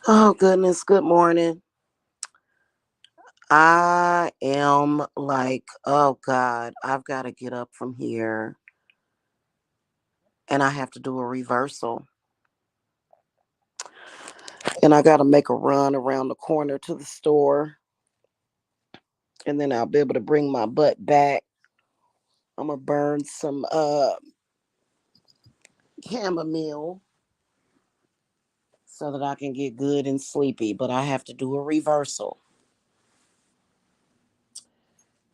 Oh, goodness. Good morning. I am like, oh, God, I've got to get up from here and I have to do a reversal. And I got to make a run around the corner to the store and then I'll be able to bring my butt back. I'm going to burn some chamomile so that I can get good and sleepy, but I have to do a reversal.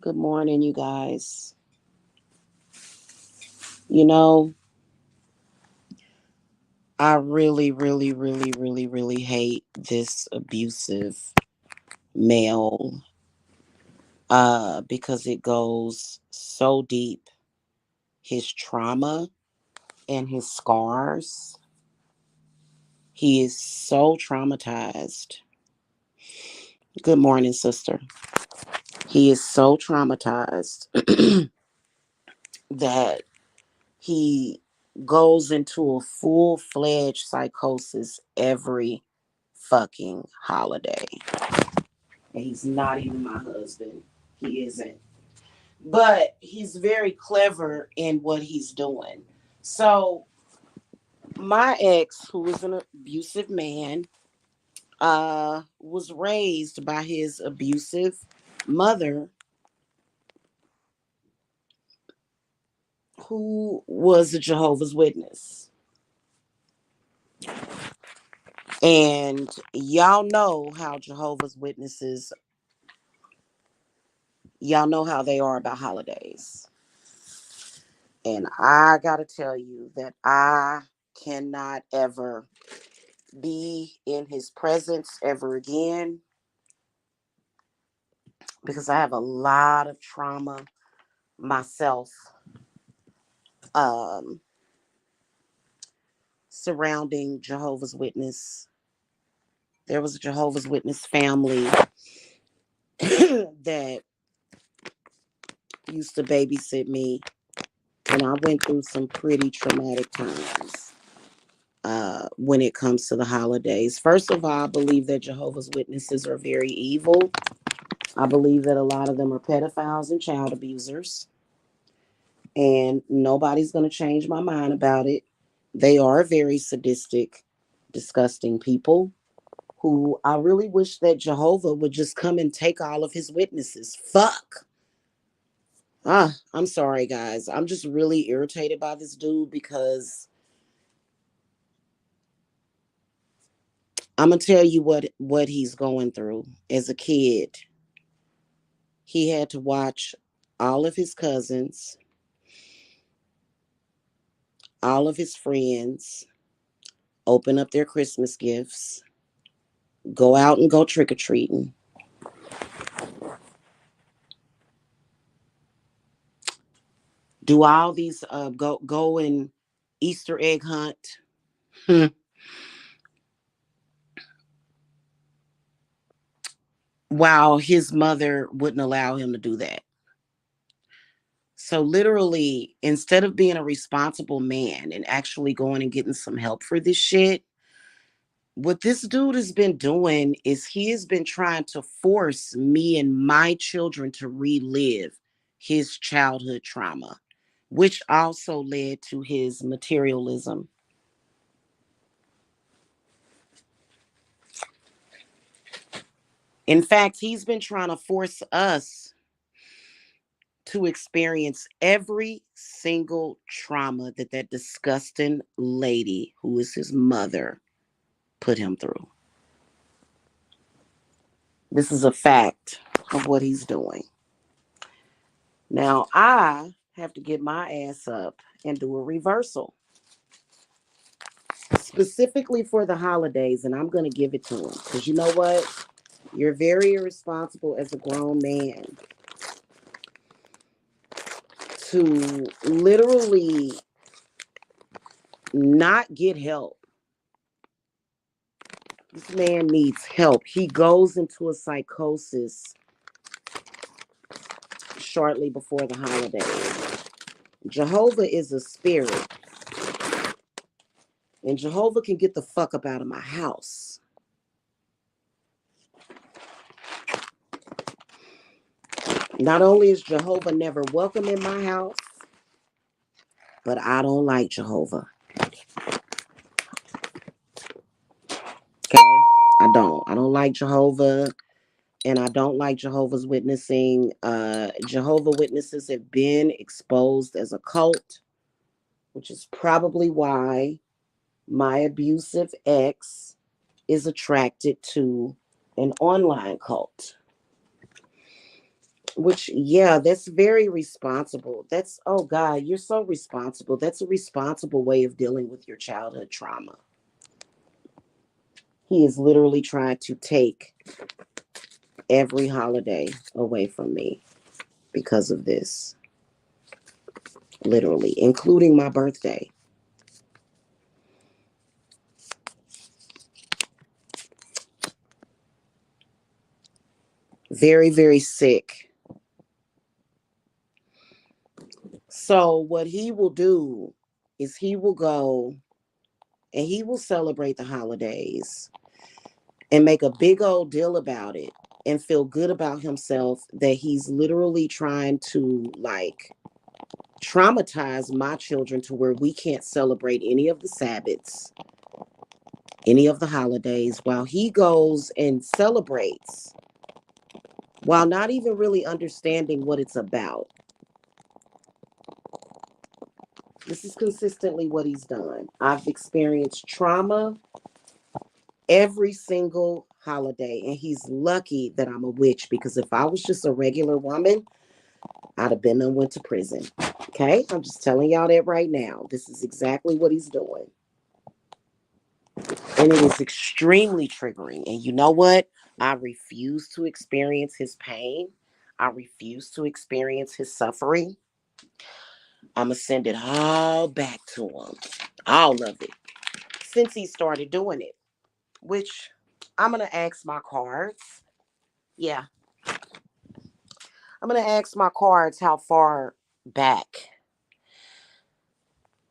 Good morning, you guys. You know, I really, really, really, really, really hate this abusive male because it goes so deep. His trauma and his scars. He is so traumatized. Good morning, sister. He is so traumatized that he goes into a full-fledged psychosis every fucking holiday. And he's not even my husband. He isn't. But he's very clever in what he's doing. So my ex, who was an abusive man, was raised by his abusive mother, who was a Jehovah's Witness. And y'all know how Jehovah's Witnesses, y'all know how they are about holidays. And I gotta tell you that I cannot ever be in his presence ever again because I have a lot of trauma myself um, surrounding Jehovah's Witness. There was a Jehovah's Witness family that used to babysit me, and I went through some pretty traumatic times when it comes to the holidays. First of all, I believe that Jehovah's Witnesses are very evil. I believe that a lot of them are pedophiles and child abusers, and nobody's going to change my mind about it. They are very sadistic, disgusting people who I really wish that Jehovah would just come and take all of his witnesses. Fuck. I'm sorry, guys. I'm just really irritated by this dude because I'm gonna tell you what he's going through. As a kid, he had to watch all of his cousins, all of his friends open up their Christmas gifts, go out and go trick or treating, do all these go and Easter egg hunt. While his mother wouldn't allow him to do that. So literally, instead of being a responsible man and actually going and getting some help for this shit, what this dude has been doing is he has been trying to force me and my children to relive his childhood trauma, which also led to his materialism. In fact, he's been trying to force us to experience every single trauma that that disgusting lady, who is his mother, put him through. This is a fact of what he's doing. Now, I have to get my ass up and do a reversal specifically for the holidays, and I'm going to give it to him because you know what? You're very irresponsible as a grown man to literally not get help. This man needs help. He goes into a psychosis shortly before the holidays. Jehovah is a spirit, and Jehovah can get the fuck up out of my house. Not only is Jehovah never welcome in my house, but I don't like Jehovah. Okay? I don't like Jehovah, and I don't like Jehovah's Witnessing. Jehovah Witnesses have been exposed as a cult, which is probably why my abusive ex is attracted to an online cult. Which, yeah, that's very responsible. That's, oh God, you're so responsible. That's a responsible way of dealing with your childhood trauma. He is literally trying to take every holiday away from me because of this. Literally, including my birthday. Very, very sick. So, what he will do is he will go and he will celebrate the holidays and make a big old deal about it and feel good about himself that he's literally trying to like traumatize my children to where we can't celebrate any of the Sabbaths, any of the holidays, while he goes and celebrates while not even really understanding what it's about. This is consistently what he's done. I've experienced trauma every single holiday, and he's lucky that I'm a witch because if I was just a regular woman, I'd have been and went to prison. Okay, I'm just telling y'all that right now. This is exactly what he's doing, and it is extremely triggering. And you know what? I refuse to experience his pain. I refuse to experience his suffering. I'm gonna send it all back to him, all of it, since he started doing it. Which I'm gonna ask my cards. Yeah, I'm gonna ask my cards how far back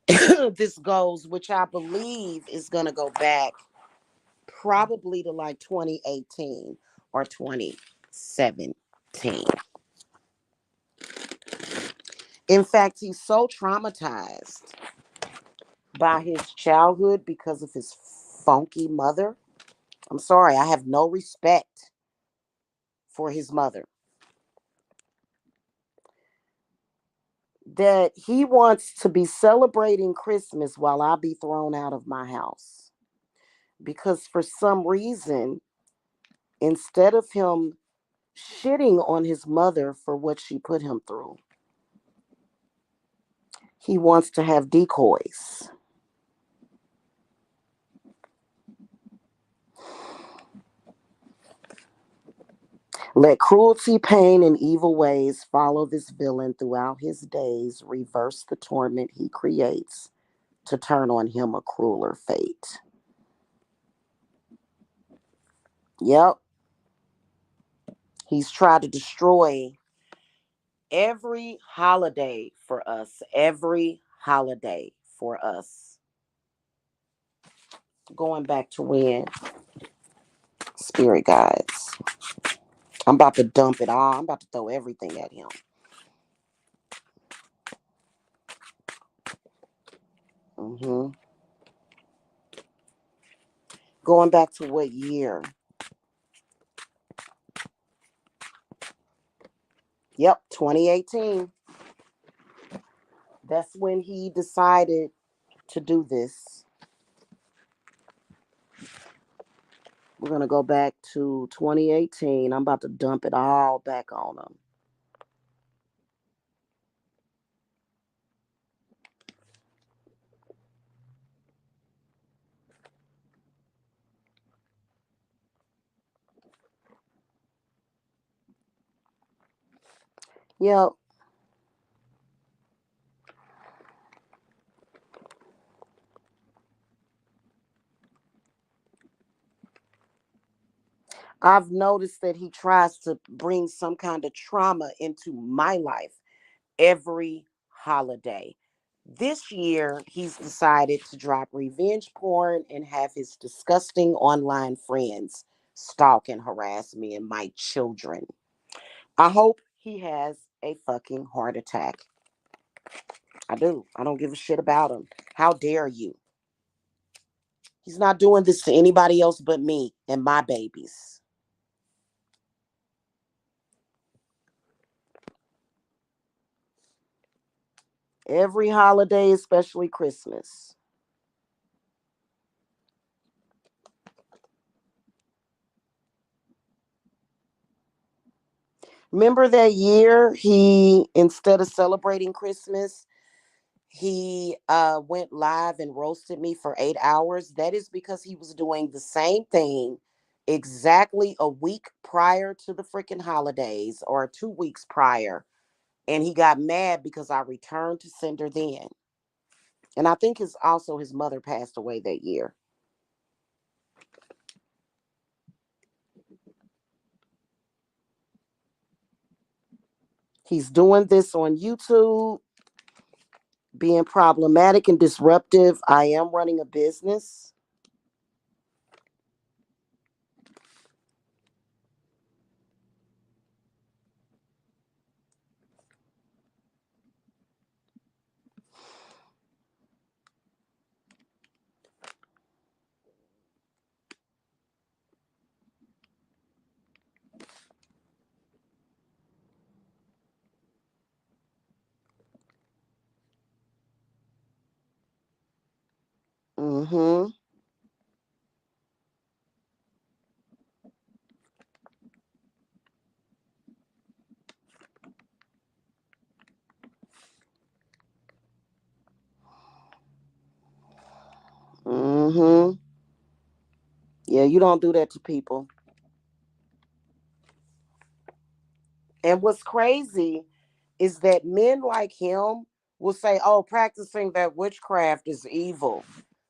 this goes, which I believe is gonna go back probably to like 2018 or 2017. In fact, he's so traumatized by his childhood because of his funky mother. I'm sorry, I have no respect for his mother. That he wants to be celebrating Christmas while I be thrown out of my house. Because for some reason, instead of him shitting on his mother for what she put him through, he wants to have decoys. Let cruelty, pain, and evil ways follow this villain throughout his days. Reverse the torment he creates to turn on him a crueler fate. Yep. He's tried to destroy every holiday for us. Every holiday for us. Going back to when, spirit guides. I'm about to dump it all. I'm about to throw everything at him. hmm Going back to what year? Yep, 2018. That's when he decided to do this. We're going to go back to 2018. I'm about to dump it all back on him. Yep. I've noticed that he tries to bring some kind of trauma into my life every holiday. This year, he's decided to drop revenge porn and have his disgusting online friends stalk and harass me and my children. I hope he has a fucking heart attack. I do. I don't give a shit about him. How dare you? He's not doing this to anybody else but me and my babies. Every holiday, especially Christmas. Remember that year he, instead of celebrating Christmas, he went live and roasted me for 8 hours? That is because he was doing the same thing exactly a week prior to the freaking holidays, or 2 weeks prior. And he got mad because I returned to sender then. And I think his mother passed away that year. He's doing this on YouTube, being problematic and disruptive. I am running a business. Mm-hmm. Mm-hmm. Yeah, you don't do that to people. And what's crazy is that men like him will say, oh, practicing that witchcraft is evil.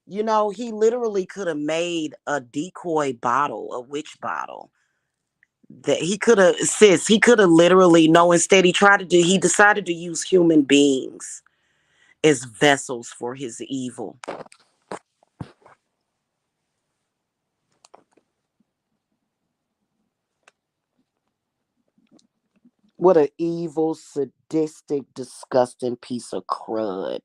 You know, he literally could have made a decoy bottle, a witch bottle. That he could have, sis, he could have literally, no, instead he decided to use human beings as vessels for his evil. What an evil, sadistic, disgusting piece of crud.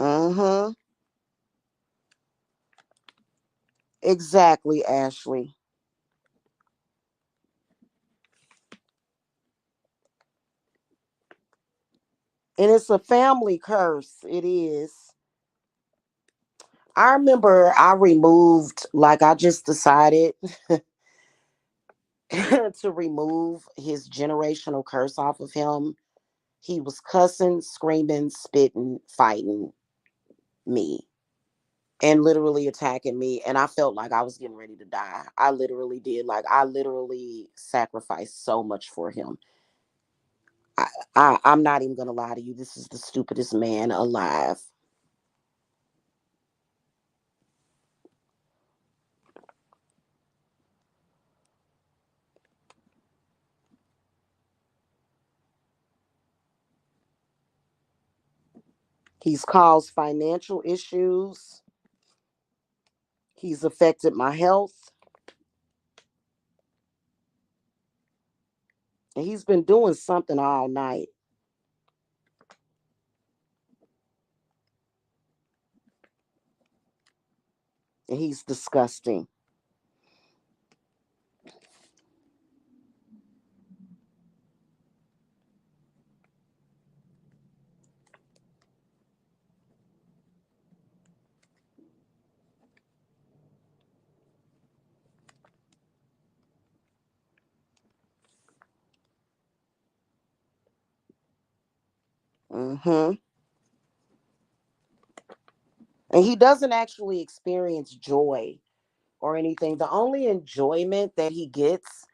Uh-huh. Exactly, Ashley. And it's a family curse. It is. I remember I removed, like, I just decided to remove his generational curse off of him. He was cussing, screaming, spitting, fighting me, and literally attacking me. And I felt like I was getting ready to die. I literally did. Like, I literally sacrificed so much for him. I'm not even going to lie to you. This is the stupidest man alive. He's caused financial issues. He's affected my health. And he's been doing something all night. And he's disgusting. Mm-hmm. And he doesn't actually experience joy or anything. The only enjoyment that he gets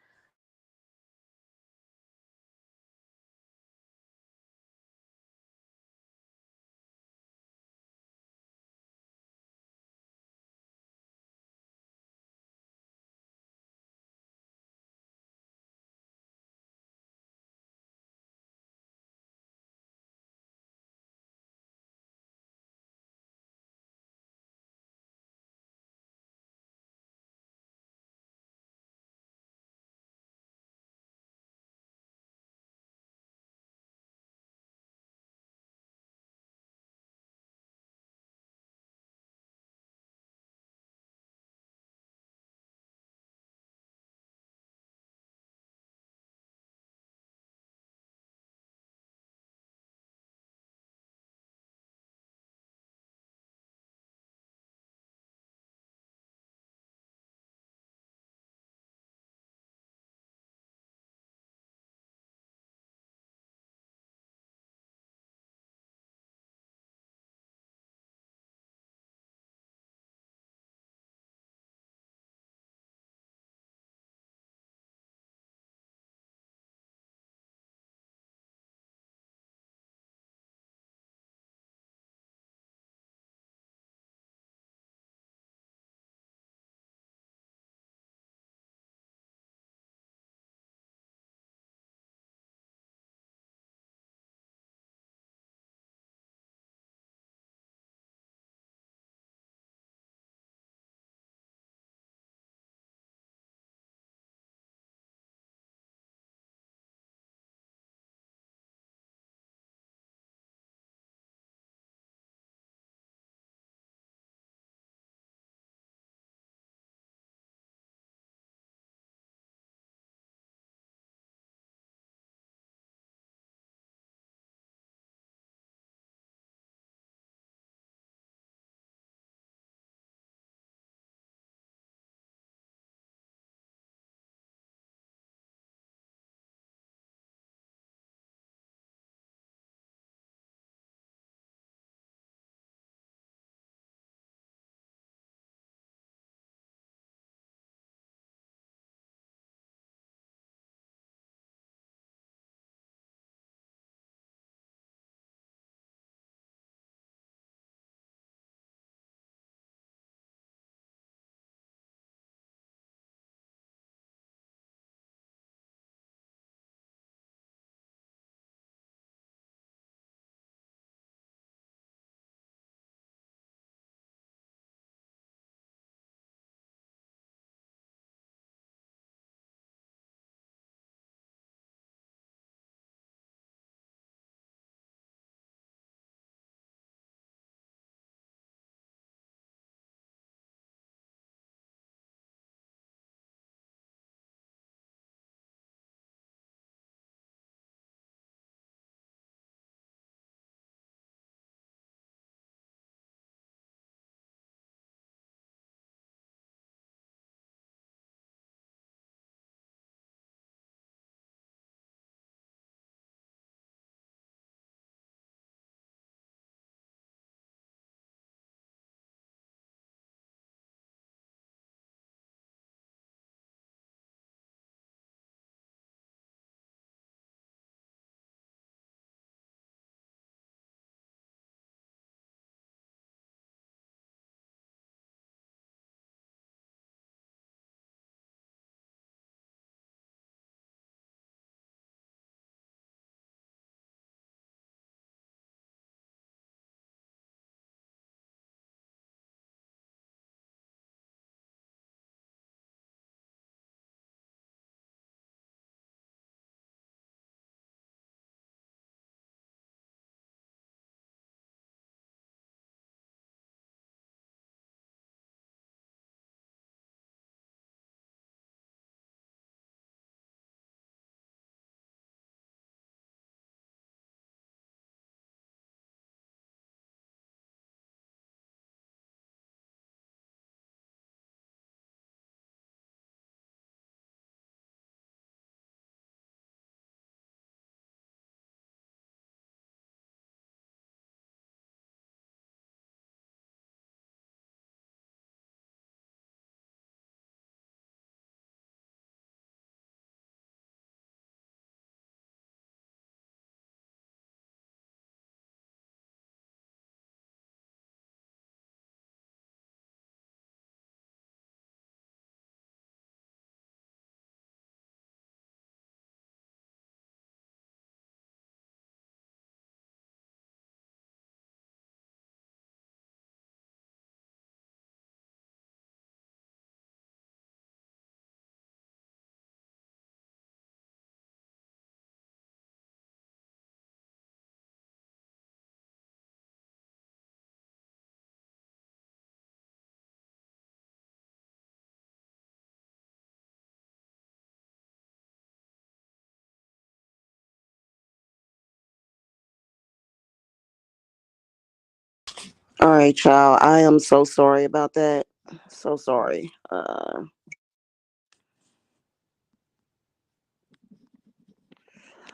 All right, y'all. I am so sorry about that. So sorry.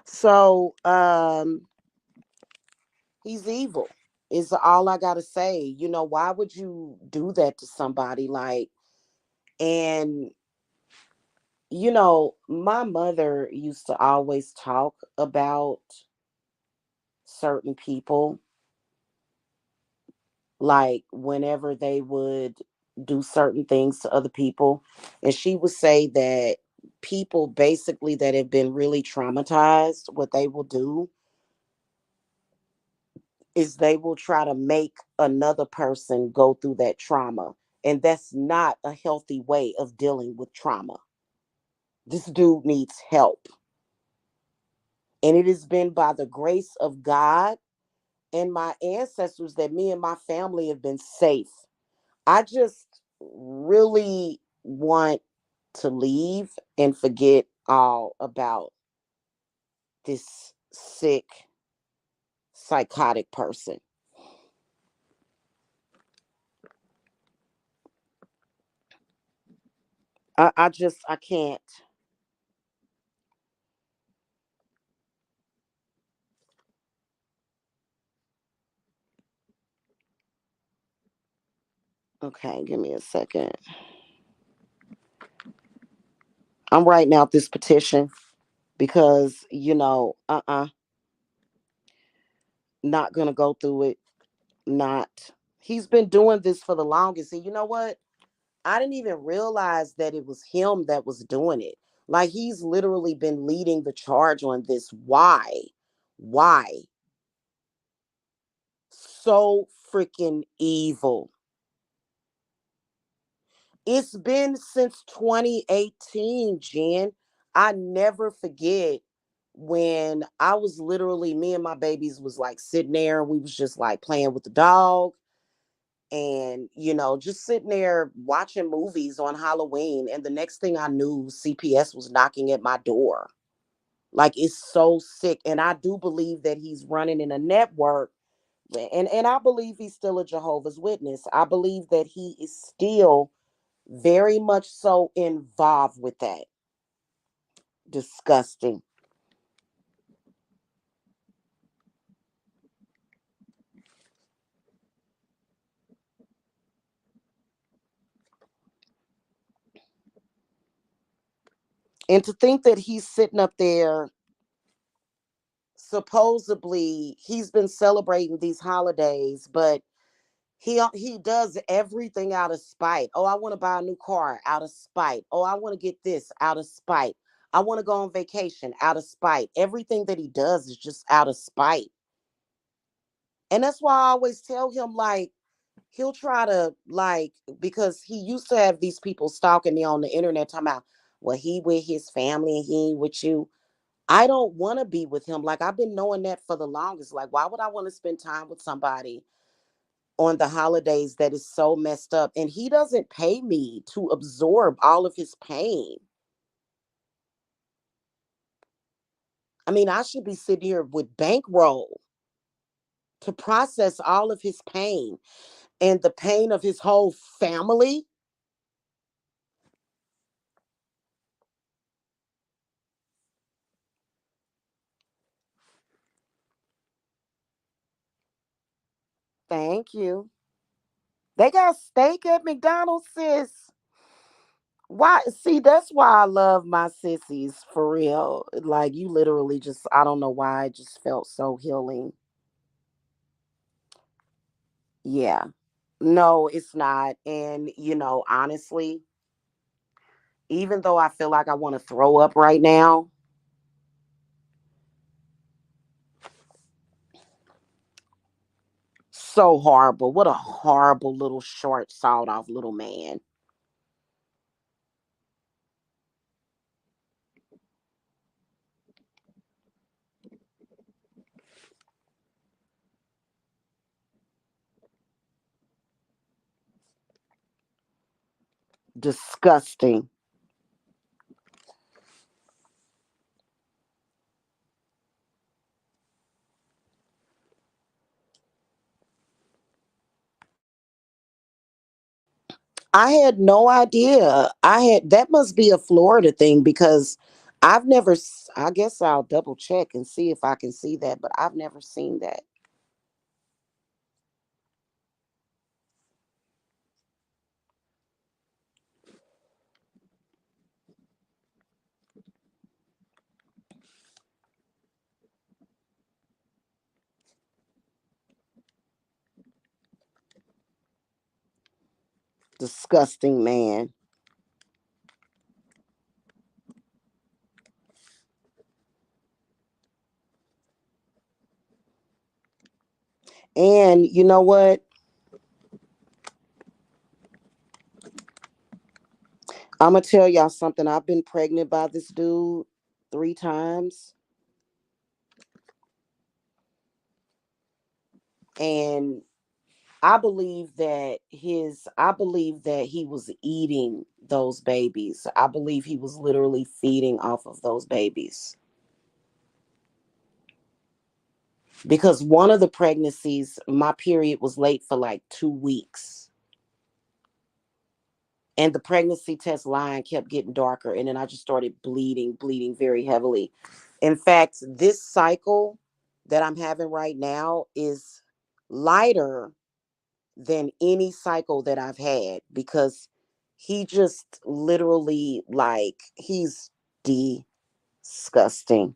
So he's evil. Is all I gotta say. Why would you do that to somebody? And my mother used to always talk about certain people, like whenever they would do certain things to other people. And she would say that people basically that have been really traumatized, what they will do is they will try to make another person go through that trauma. And that's not a healthy way of dealing with trauma. This dude needs help. And it has been by the grace of God and my ancestors that me and my family have been safe. I just really want to leave and forget all about this sick, psychotic person. I can't. Okay, give me a second. I'm writing out this petition because, not gonna go through it. Not. He's been doing this for the longest. And you know what? I didn't even realize that it was him that was doing it. Like he's literally been leading the charge on this. Why? Why? So freaking evil. It's been since 2018, Jen. I never forget when I was literally me and my babies was like sitting there. We was just like playing with the dog and just sitting there watching movies on Halloween. And the next thing I knew, CPS was knocking at my door. Like it's so sick. And I do believe that he's running in a network. And I believe he's still a Jehovah's Witness. I believe that he is still very much so involved with that. Disgusting. And to think that he's sitting up there, supposedly he's been celebrating these holidays, but he does everything out of spite. Oh, I want to buy a new car out of spite. Oh, I want to get this out of spite. I want to go on vacation out of spite. Everything that he does is just out of spite. And that's why I always tell him, like, he'll try to, like, because he used to have these people stalking me on the internet talking about, well, he with his family and he ain't with you. I don't want to be with him. Like, I've been knowing that for the longest. Like, why would I want to spend time with somebody on the holidays that is so messed up? And he doesn't pay me to absorb all of his pain. I mean, I should be sitting here with bankroll to process all of his pain and the pain of his whole family. Thank you. They got steak at McDonald's, sis. Why? See, that's why I love my sissies for real. Like, you literally just, I don't know why, it just felt so healing. Yeah. No, it's not. And, honestly, even though I feel like I want to throw up right now, so horrible. What a horrible little short, sawed off little man. Disgusting. I had no idea. That must be a Florida thing because I've never, I guess I'll double check and see if I can see that, but I've never seen that. Disgusting man. And you know what? I'm going to tell y'all something. I've been pregnant by this dude 3 times. And I believe that he was eating those babies. I believe he was literally feeding off of those babies. Because one of the pregnancies, my period was late for like 2 weeks. And the pregnancy test line kept getting darker. And then I just started bleeding very heavily. In fact, this cycle that I'm having right now is lighter than any cycle that I've had because he just literally, like, he's disgusting.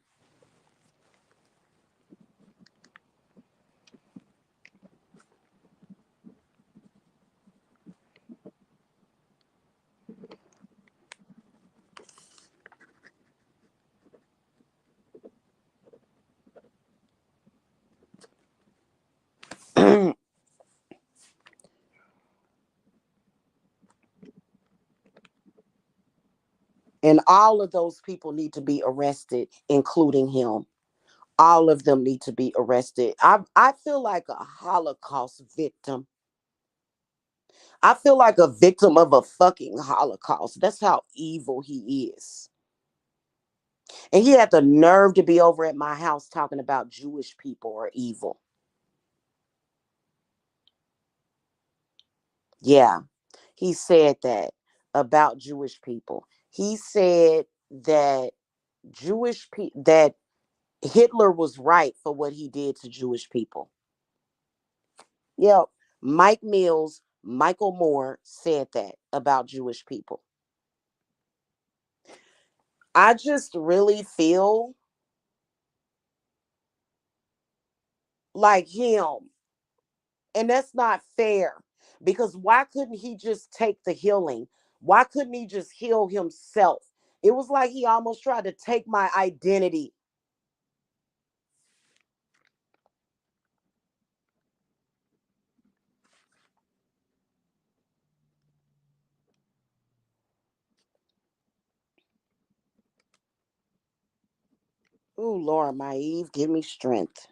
And all of those people need to be arrested, including him. All of them need to be arrested. I feel like a Holocaust victim. I feel like a victim of a fucking Holocaust. That's how evil he is. And he had the nerve to be over at my house talking about Jewish people are evil. Yeah, he said that about Jewish people. He said that that Hitler was right for what he did to Jewish people. Yeah, Mike Mills, Michael Moore said that about Jewish people. I just really feel like him, and that's not fair because why couldn't he just take the healing? Why couldn't he just heal himself? It was like he almost tried to take my identity. Ooh, Lord, my Eve, give me strength.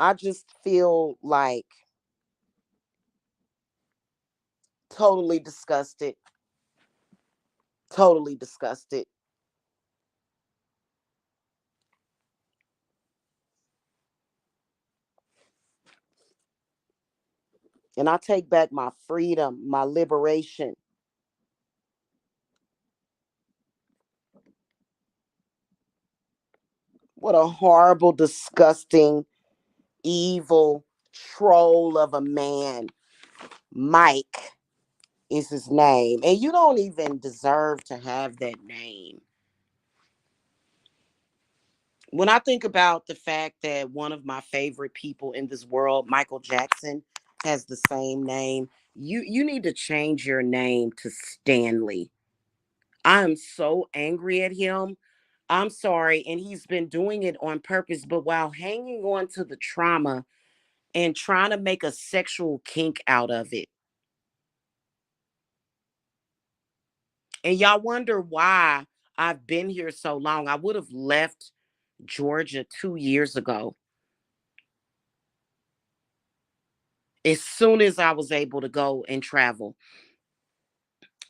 I just feel like totally disgusted. Totally disgusted. And I take back my freedom, my liberation. What a horrible, disgusting, evil troll of a man. Mike is his name. And you don't even deserve to have that name. When I think about the fact that one of my favorite people in this world, Michael Jackson, has the same name, you need to change your name to Stanley. I am so angry at him. I'm sorry, and he's been doing it on purpose, but while hanging on to the trauma and trying to make a sexual kink out of it. And y'all wonder why I've been here so long. I would have left Georgia 2 years ago as soon as I was able to go and travel.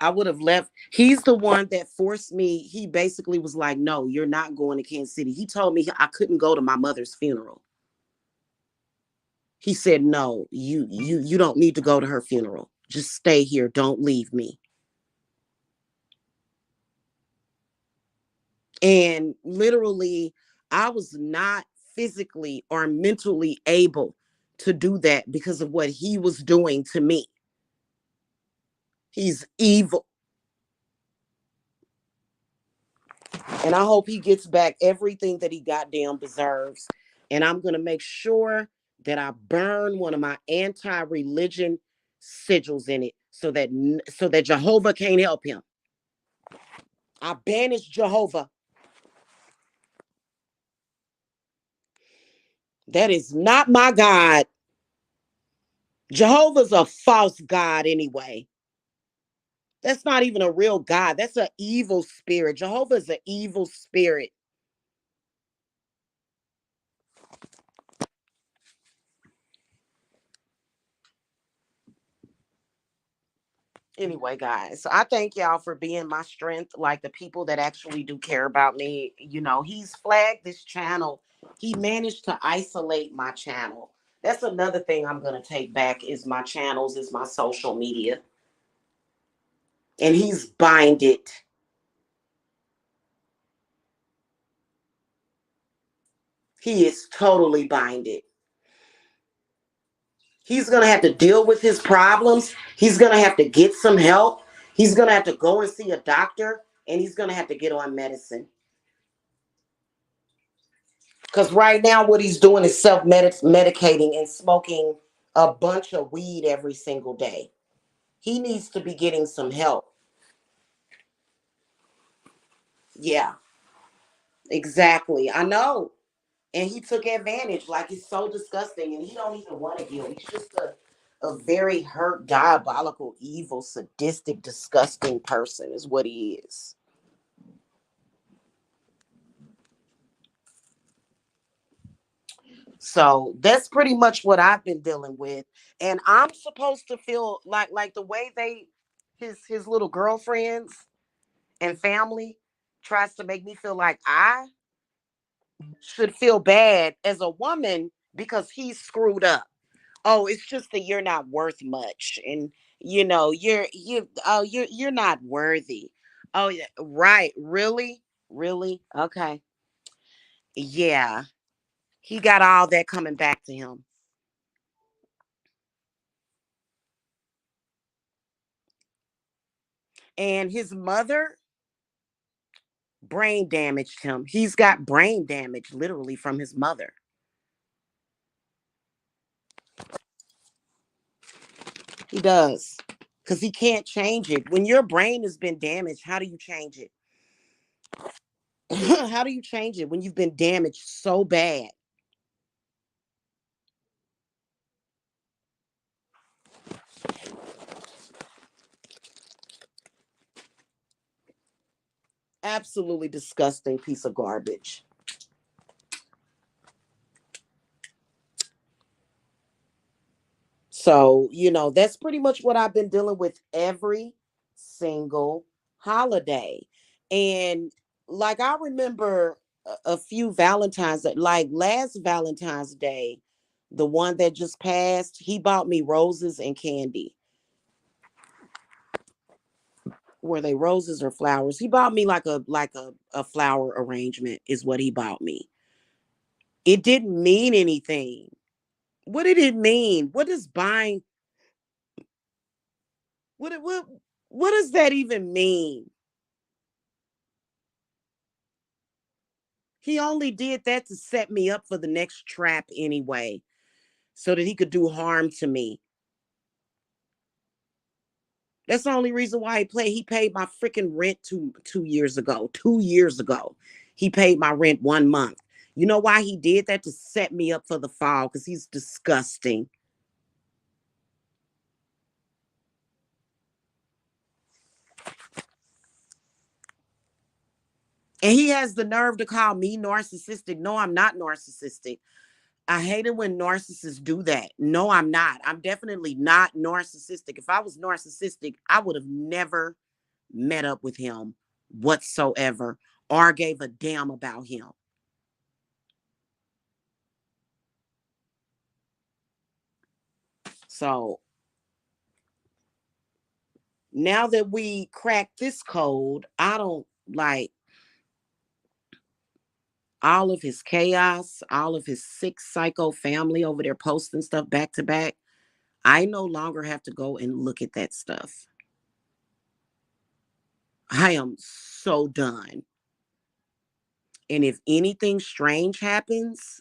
I would have left. He's the one that forced me. He basically was like, no, you're not going to Kansas City. He told me I couldn't go to my mother's funeral. He said, no, you don't need to go to her funeral. Just stay here. Don't leave me. And literally, I was not physically or mentally able to do that because of what he was doing to me. He's evil. And I hope he gets back everything that he goddamn deserves. And I'm going to make sure that I burn one of my anti-religion sigils in it so that Jehovah can't help him. I banish Jehovah. That is not my God. Jehovah's a false God anyway. That's not even a real God. That's an evil spirit. Jehovah is an evil spirit. Anyway, guys, so I thank y'all for being my strength. Like the people that actually do care about me. He's flagged this channel. He managed to isolate my channel. That's another thing I'm going to take back is my channels, is my social media. And he's binded. He is totally binded. He's going to have to deal with his problems. He's going to have to get some help. He's going to have to go and see a doctor. And he's going to have to get on medicine. Because right now, what he's doing is self-medicating and smoking a bunch of weed every single day. He needs to be getting some help. Yeah, exactly. I know. And he took advantage. Like, it's so disgusting. And he don't even want to heal. He's just a very hurt, diabolical, evil, sadistic, disgusting person is what he is. So that's pretty much what I've been dealing with. And I'm supposed to feel like the way his little girlfriends and family tries to make me feel like I should feel bad as a woman because he's screwed up. Oh, it's just that you're not worth much, and you're not worthy. Oh yeah, right. Really? Really? Okay. Yeah. He got all that coming back to him. And his mother brain damaged him. He's got brain damage literally from his mother. He does. Because he can't change it. When your brain has been damaged, how do you change it? How do you change it when you've been damaged so bad? Absolutely disgusting piece of garbage. So, that's pretty much what I've been dealing with every single holiday. And like I remember a few Valentine's, like last Valentine's Day, the one that just passed, he bought me roses and candy. Were they roses or flowers? He bought me like a flower arrangement is what he bought me. It didn't mean anything. What did it mean? What does buying what does that even mean? He only did that to set me up for the next trap anyway, so that he could do harm to me. That's the only reason why he paid my freaking rent 2 years ago. 2 years ago. He paid my rent 1 month. You know why he did that? To set me up for the fall, because he's disgusting. And he has the nerve to call me narcissistic. No, I'm not narcissistic. I hate it when narcissists do that. No, I'm not. I'm definitely not narcissistic. If I was narcissistic, I would have never met up with him whatsoever or gave a damn about him. So now that we cracked this code, I don't like all of his chaos, all of his sick psycho family over there posting stuff back to back. I no longer have to go and look at that stuff. I am so done. And if anything strange happens,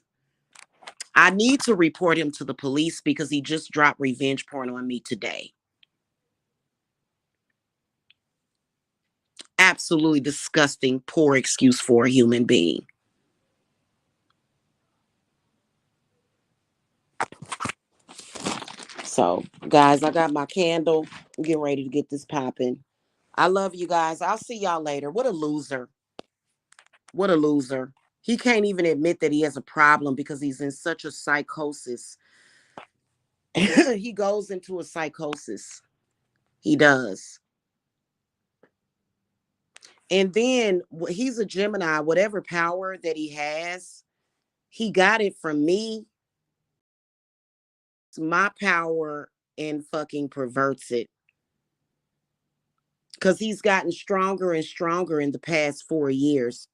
I need to report him to the police because he just dropped revenge porn on me today. Absolutely disgusting, poor excuse for a human being. So, guys, I got my candle. I'm getting ready to get this popping. I love you guys. I'll see y'all later. What a loser. What a loser. He can't even admit that he has a problem because he's in such a psychosis. He goes into a psychosis. He does. And then he's a Gemini. Whatever power that he has, he got it from me. It's my power and fucking perverts it. Because he's gotten stronger and stronger in the past 4 years.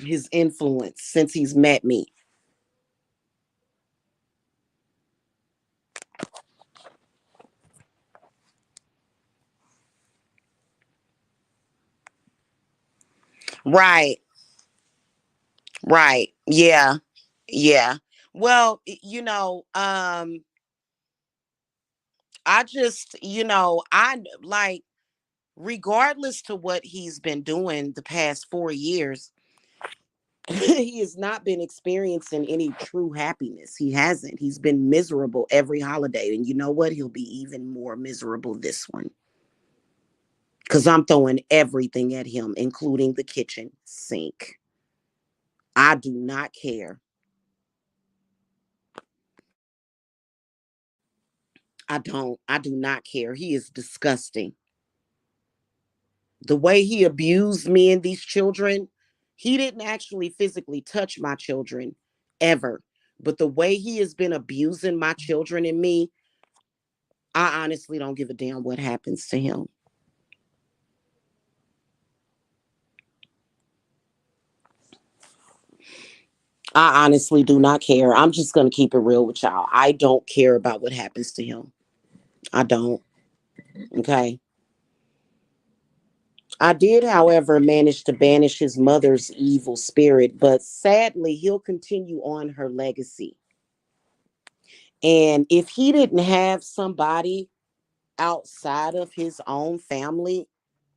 His influence since he's met me. Right. Right. Yeah. Yeah. Well, I just, I like, regardless to what he's been doing the past 4 years, he has not been experiencing any true happiness. He hasn't. He's been miserable every holiday. And you know what? He'll be even more miserable this one. Because I'm throwing everything at him, including the kitchen sink. I do not care. I don't. I do not care. He is disgusting. The way he abused me and these children, he didn't actually physically touch my children ever. But the way he has been abusing my children and me, I honestly don't give a damn what happens to him. I honestly do not care. I'm just going to keep it real with y'all. I don't care about what happens to him. I don't. Okay. I did, however, manage to banish his mother's evil spirit, but sadly, he'll continue on her legacy. And if he didn't have somebody outside of his own family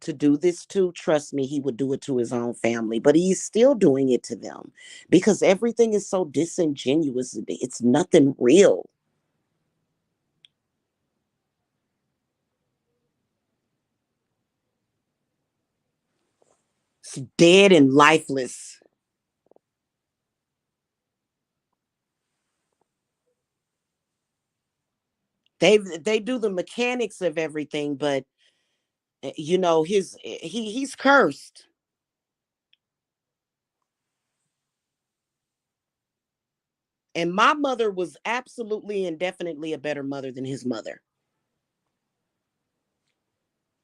to do this to, trust me, he would do it to his own family. But he's still doing it to them because everything is so disingenuous. It's nothing real. It's dead and lifeless. They do the mechanics of everything, but he's cursed. And my mother was absolutely and definitely a better mother than his mother.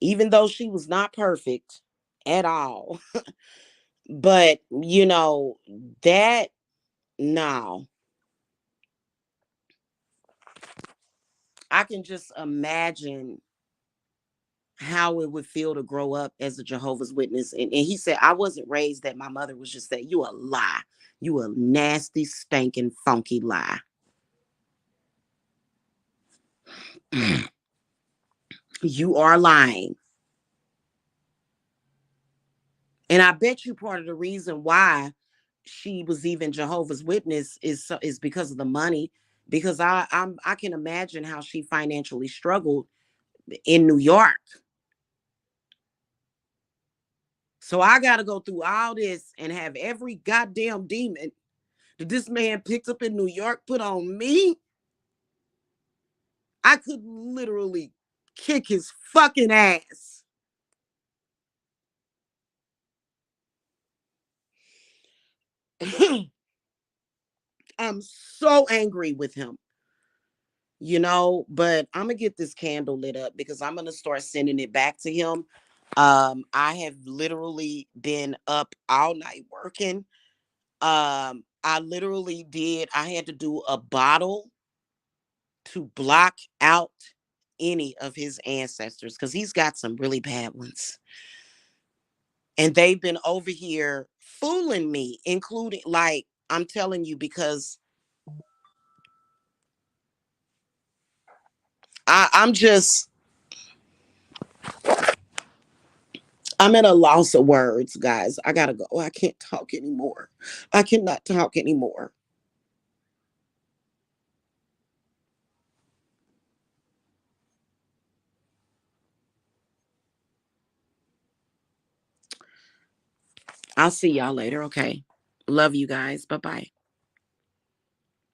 Even though she was not perfect at all. But, that, no. I can just imagine how it would feel to grow up as a Jehovah's Witness. And he said, I wasn't raised that. My mother was just that. You a lie. You a nasty, stinking, funky lie. You are lying. And I bet you part of the reason why she was even Jehovah's Witness is because of the money. Because I can imagine how she financially struggled in New York. So I got to go through all this and have every goddamn demon that this man picked up in New York put on me. I could literally kick his fucking ass. I'm so angry with him. But I'm gonna get this candle lit up because I'm gonna start sending it back to him. I have literally been up all night working. I had to do a bottle to block out any of his ancestors because he's got some really bad ones. And they've been over here fooling me, including, like, I'm telling you, because I'm just, I'm at a loss of words, guys. I gotta go. I can't talk anymore. I cannot talk anymore. I'll see y'all later. Okay. Love you guys. Bye bye.